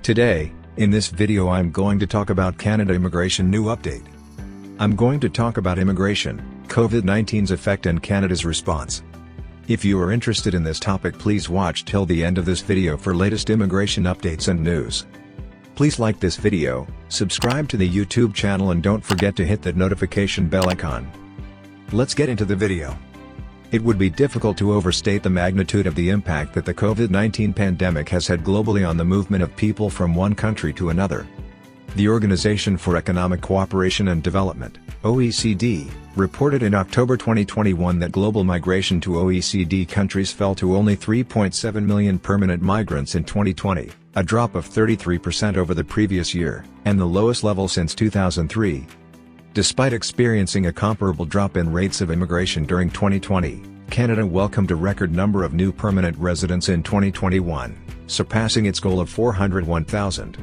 Today, in this video I'm going to talk about Canada Immigration New Update. I'm going to talk about immigration, COVID-19's effect and Canada's response. If you are interested in this topic, please watch till the end of this video for latest immigration updates and news. Please like this video, subscribe to the YouTube channel and don't forget to hit that notification bell icon. Let's get into the video. It would be difficult to overstate the magnitude of the impact that the COVID-19 pandemic has had globally on the movement of people from one country to another. The Organization for Economic Cooperation and Development, OECD, reported in October 2021 that global migration to OECD countries fell to only 3.7 million permanent migrants in 2020, a drop of 33% over the previous year, and the lowest level since 2003. Despite experiencing a comparable drop in rates of immigration during 2020, Canada welcomed a record number of new permanent residents in 2021, surpassing its goal of 401,000.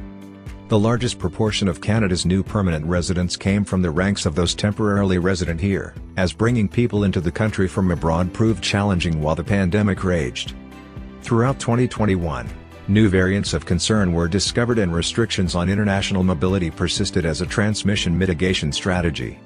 The largest proportion of Canada's new permanent residents came from the ranks of those temporarily resident here, as bringing people into the country from abroad proved challenging while the pandemic raged. Throughout 2021, new variants of concern were discovered and restrictions on international mobility persisted as a transmission mitigation strategy.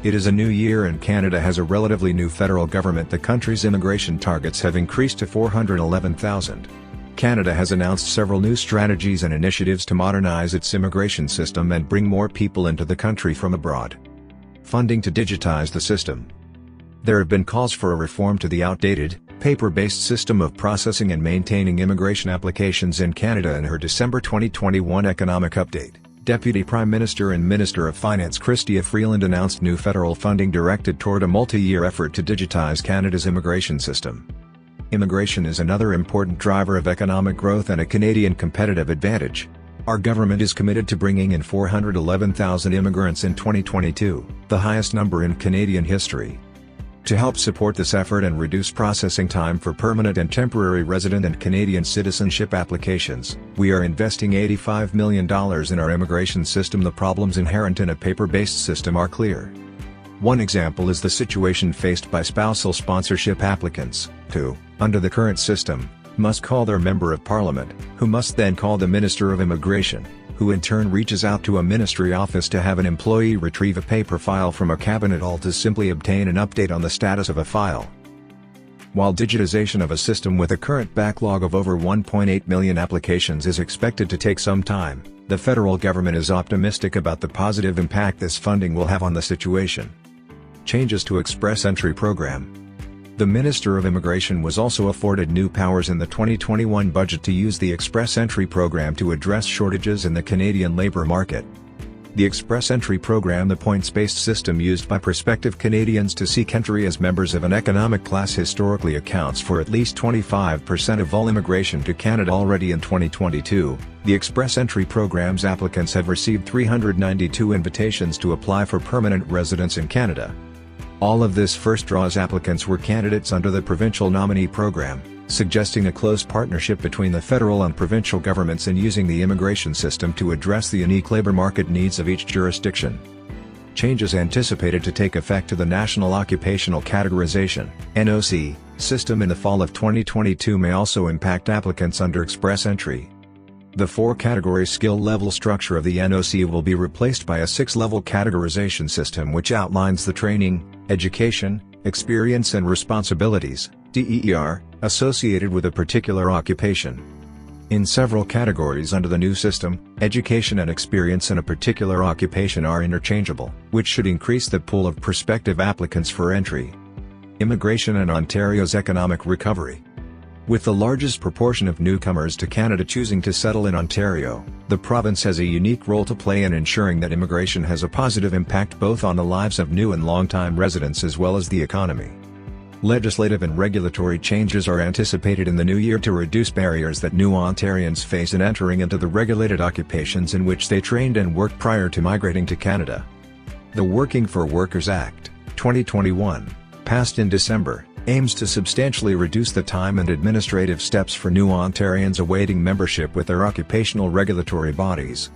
It is a new year and Canada has a relatively new federal government. The country's immigration targets have increased to 411,000. Canada has announced several new strategies and initiatives to modernize its immigration system and bring more people into the country from abroad. Funding to digitize the system. There have been calls for a reform to the outdated, paper-based system of processing and maintaining immigration applications in Canada. In her December 2021 economic update, Deputy Prime Minister and Minister of Finance Chrystia Freeland announced new federal funding directed toward a multi-year effort to digitize Canada's immigration system. Immigration is another important driver of economic growth and a Canadian competitive advantage. Our government is committed to bringing in 411,000 immigrants in 2022, the highest number in Canadian history. To help support this effort and reduce processing time for permanent and temporary resident and Canadian citizenship applications, we are investing $85 million in our immigration system. The problems inherent in a paper-based system are clear. One example is the situation faced by spousal sponsorship applicants, who, under the current system, must call their Member of Parliament, who must then call the Minister of Immigration, who in turn reaches out to a ministry office to have an employee retrieve a paper file from a cabinet, all to simply obtain an update on the status of a file. While digitization of a system with a current backlog of over 1.8 million applications is expected to take some time, the federal government is optimistic about the positive impact this funding will have on the situation. Changes to Express Entry Program. The Minister of Immigration was also afforded new powers in the 2021 budget to use the Express Entry Program to address shortages in the Canadian labour market. The Express Entry Program, the points-based system used by prospective Canadians to seek entry as members of an economic class, historically accounts for at least 25% of all immigration to Canada. Already in 2022, the Express Entry Program's applicants have received 392 invitations to apply for permanent residence in Canada. All of this first draw's applicants were candidates under the Provincial Nominee Program, suggesting a close partnership between the federal and provincial governments in using the immigration system to address the unique labour market needs of each jurisdiction. Changes anticipated to take effect to the National Occupational Categorization (NOC) system in the fall of 2022 may also impact applicants under Express Entry. The 4-category skill level structure of the NOC will be replaced by a 6-level categorization system which outlines the training, education, experience and responsibilities (DER) associated with a particular occupation. In several categories under the new system, education and experience in a particular occupation are interchangeable, which should increase the pool of prospective applicants for entry. Immigration and Ontario's economic recovery. With the largest proportion of newcomers to Canada choosing to settle in Ontario, the province has a unique role to play in ensuring that immigration has a positive impact both on the lives of new and long-time residents as well as the economy. Legislative and regulatory changes are anticipated in the new year to reduce barriers that new Ontarians face in entering into the regulated occupations in which they trained and worked prior to migrating to Canada. The Working for Workers Act, 2021, passed in December, aims to substantially reduce the time and administrative steps for new Ontarians awaiting membership with their occupational regulatory bodies.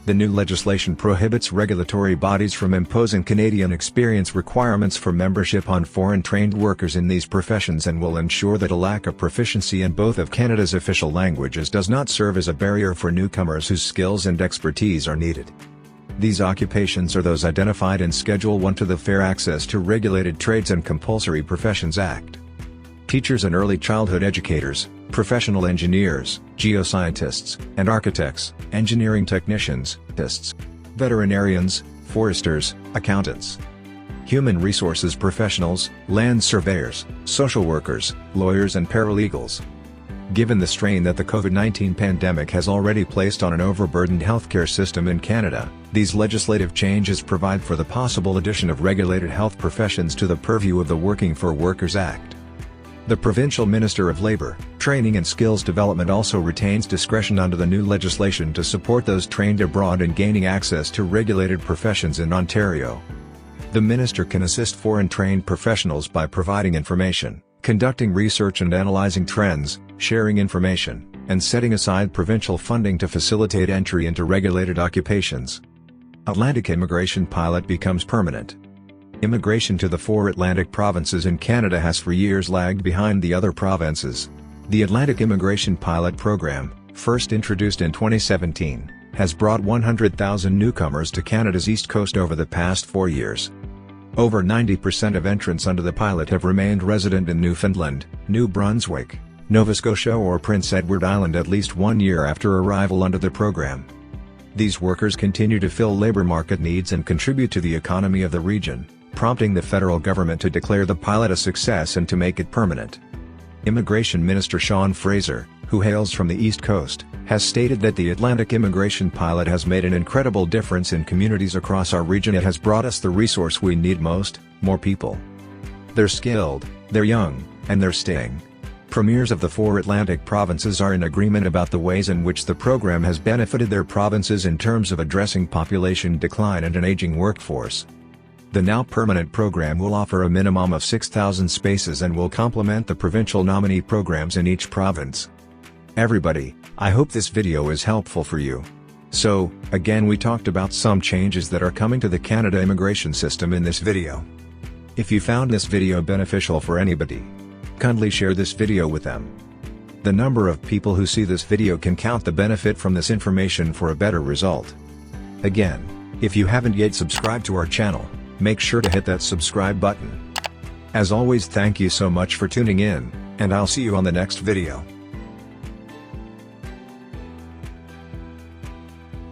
The new legislation prohibits regulatory bodies from imposing Canadian experience requirements for membership on foreign-trained workers in these professions and will ensure that a lack of proficiency in both of Canada's official languages does not serve as a barrier for newcomers whose skills and expertise are needed. These occupations are those identified in Schedule 1 to the Fair Access to Regulated Trades and Compulsory Professions Act. Teachers and early childhood educators, professional engineers, geoscientists, and architects, engineering technicians, veterinarians, foresters, accountants, human resources professionals, land surveyors, social workers, lawyers and paralegals. Given the strain that the COVID-19 pandemic has already placed on an overburdened healthcare system in Canada, these legislative changes provide for the possible addition of regulated health professions to the purview of the Working for Workers Act. The Provincial Minister of Labour, Training and Skills Development also retains discretion under the new legislation to support those trained abroad in gaining access to regulated professions in Ontario. The Minister can assist foreign-trained professionals by providing information, conducting research and analysing trends, sharing information, and setting aside provincial funding to facilitate entry into regulated occupations. Atlantic immigration pilot becomes permanent. Immigration to the 4 Atlantic provinces in Canada has for years lagged behind the other provinces. The Atlantic Immigration Pilot Program, first introduced in 2017, has brought 100,000 newcomers to Canada's east coast over the past 4 years. Over 90% of entrants under the pilot have remained resident in Newfoundland, New Brunswick, Nova Scotia or Prince Edward Island at least 1 year after arrival under the program. These workers continue to fill labour market needs and contribute to the economy of the region, prompting the federal government to declare the pilot a success and to make it permanent. Immigration Minister Sean Fraser, who hails from the East Coast, has stated that the Atlantic Immigration Pilot has made an incredible difference in communities across our region. It has brought us the resource we need most, more people. They're skilled, they're young, and they're staying. Premiers of the 4 Atlantic provinces are in agreement about the ways in which the program has benefited their provinces in terms of addressing population decline and an aging workforce. The now permanent program will offer a minimum of 6,000 spaces and will complement the provincial nominee programs in each province. Everybody, I hope this video is helpful for you. So, again, we talked about some changes that are coming to the Canada immigration system in this video. If you found this video beneficial for anybody, kindly share this video with them. The number of people who see this video can count the benefit from this information for a better result. Again, if you haven't yet subscribed to our channel, make sure to hit that subscribe button. As always, thank you so much for tuning in, and I'll see you on the next video.